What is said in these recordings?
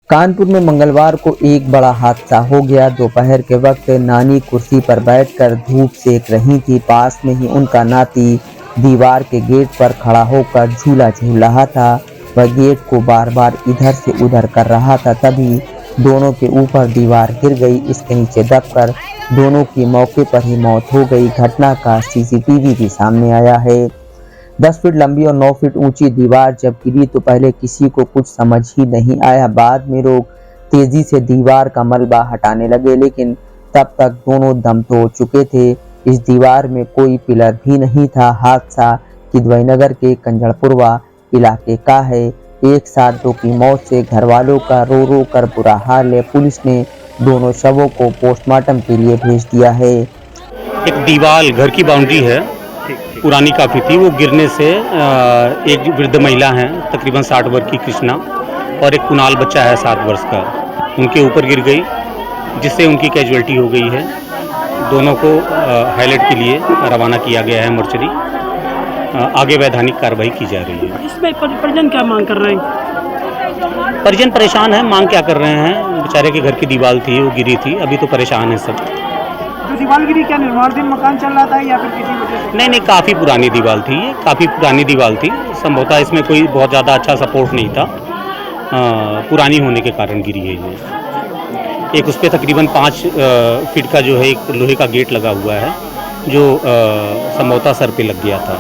कानपुर में मंगलवार को एक बड़ा हादसा हो गया। दोपहर के वक्त नानी कुर्सी पर बैठकर धूप सेक रही थी। पास में ही उनका नाती दीवार के गेट पर खड़ा होकर झूला झूल रहा था। वह गेट को बार बार इधर से उधर कर रहा था। तभी दोनों के ऊपर दीवार गिर गई। इसके नीचे दबकर दोनों की मौके पर ही मौत हो गई। घटना का सीसीटीवी भी सामने आया है। 10 फीट लंबी और 9 फीट ऊंची दीवार जब गिरी तो पहले किसी को कुछ समझ ही नहीं आया। बाद में लोग तेजी से दीवार का मलबा हटाने लगे, लेकिन तब तक दोनों दम तोड़ चुके थे। इस दीवार में कोई पिलर भी नहीं था। हादसा किदवई नगर के कंजड़पुरवा इलाके का है। एक साथ दो की मौत से घर वालों का रो रो कर बुरा हाल है। पुलिस ने दोनों शवों को पोस्टमार्टम के लिए भेज दिया है। एक दीवार घर की बाउंड्री है, पुरानी काफ़ी थी। वो गिरने से एक वृद्ध महिला हैं तकरीबन 60 वर्ष की कृष्णा, और एक कुणाल बच्चा है 7 वर्ष का, उनके ऊपर गिर गई, जिससे उनकी कैजुअल्टी हो गई है। दोनों को हाईलाइट के लिए रवाना किया गया है मोर्चरी। आगे वैधानिक कार्रवाई की जा रही है। इसमें परिजन क्या मांग कर रहे हैं? परिजन परेशान है। मांग क्या कर रहे हैं? बेचारे के घर की दीवार थी, वो गिरी थी, अभी तो परेशान है सब। जो दीवार गिरी क्या निर्माणाधीन मकान चल रहा था या फिर किसी वजह से? नहीं, काफ़ी पुरानी दीवार थी। ये काफ़ी पुरानी दीवार थी। संभवतः इसमें कोई बहुत ज़्यादा अच्छा सपोर्ट नहीं था। पुरानी होने के कारण गिरी है ये। एक उस पर तकरीबन 5 फीट का जो है एक लोहे का गेट लगा हुआ है, जो संभवतः सर पे लग गया था।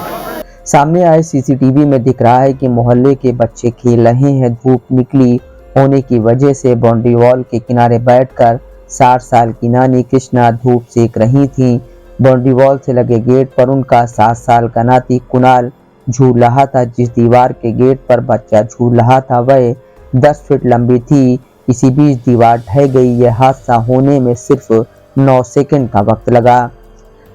सामने आए सीसीटीवी में दिख रहा है कि मोहल्ले के बच्चे खेल रहे हैं। धूप निकली होने की वजह से बाउंड्री वॉल के किनारे बैठकर 60 साल की नानी कृष्णा धूप सेक रही थी। बाउंड्री वॉल से लगे गेट पर उनका 7 साल का नाती कुणाल झूल रहा था। जिस दीवार के गेट पर बच्चा झूल रहा था वह 10 फीट लंबी थी। इसी बीच दीवार ढह गई। यह हादसा होने में सिर्फ 9 सेकंड का वक्त लगा।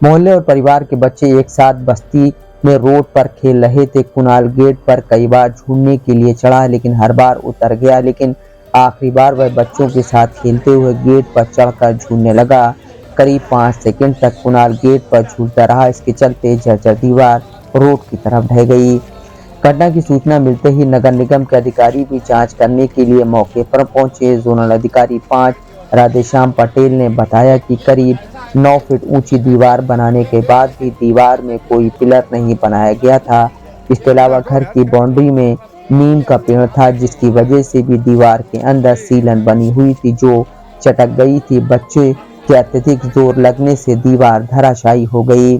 मोहल्ले और परिवार के बच्चे एक साथ बस्ती में रोड पर खेल रहे थे। कुणाल गेट पर कई बार झूलने के लिए चढ़ा, लेकिन हर बार उतर गया। लेकिन आखिरी बार वह बच्चों के साथ खेलते हुए गेट पर चढ़कर झूलने लगा। करीब 5 सेकंड तक कुणाल गेट पर झूलता रहा। इसके चलते जर्जर दीवार रोड की तरफ ढह गई। घटना की सूचना मिलते ही नगर निगम के अधिकारी भी जांच करने के लिए मौके पर पहुंचे। जोनल अधिकारी 5 राधेश्याम पटेल ने बताया कि करीब 9 फीट ऊंची दीवार बनाने के बाद भी दीवार में कोई पिलर नहीं बनाया गया था। इसके अलावा घर की बाउंड्री में नीम का पेड़ था, जिसकी वजह से भी दीवार के अंदर सीलन बनी हुई थी जो चटक गई थी। बच्चे के अत्यधिक जोर लगने से दीवार धराशायी हो गई।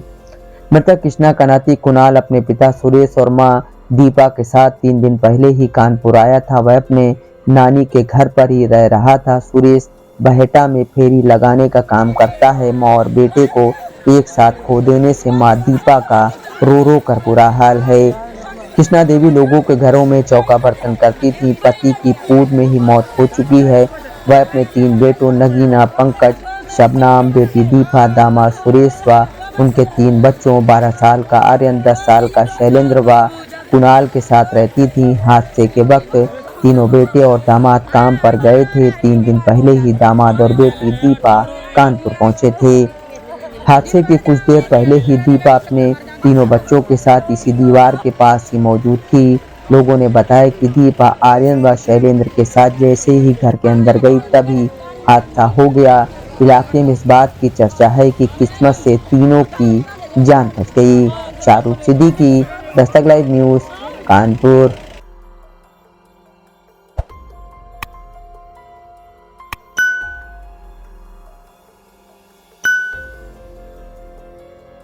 मृतक कृष्णा का नाती कुणाल अपने पिता सुरेश और मां दीपा के साथ 3 दिन पहले ही कानपुर आया था। वह अपने नानी के घर पर ही रह रहा था। सुरेश बहेटा में फेरी लगाने का काम करता है। मां और बेटे को एक साथ खो देने से मां दीपा का रो रो कर बुरा हाल है। कृष्णा देवी लोगों के घरों में चौका बर्तन करती थी। पति की पूर्व में ही मौत हो चुकी है। वह अपने 3 बेटों नगीना, पंकज, शबनाम, बेटी दीपा, दामाद सुरेश व उनके 3 बच्चों 12 साल का आर्यन, 10 साल का शैलेंद्र व कुणाल के साथ रहती थी। हादसे के वक्त तीनों बेटे और दामाद काम पर गए थे। 3 दिन पहले ही दामाद और बेटी दीपा कानपुर पहुंचे थे। हादसे के कुछ देर पहले ही दीपा अपने तीनों बच्चों के साथ इसी दीवार के पास ही मौजूद थी। लोगों ने बताया कि दीपा आर्यन व शैलेंद्र के साथ जैसे ही घर के अंदर गई तभी हादसा हो गया। इलाके में इस बात की चर्चा है कि किस्मत से तीनों की जान बच गई। Shahrukh Siddiqui, Dastak live news, Kanpur.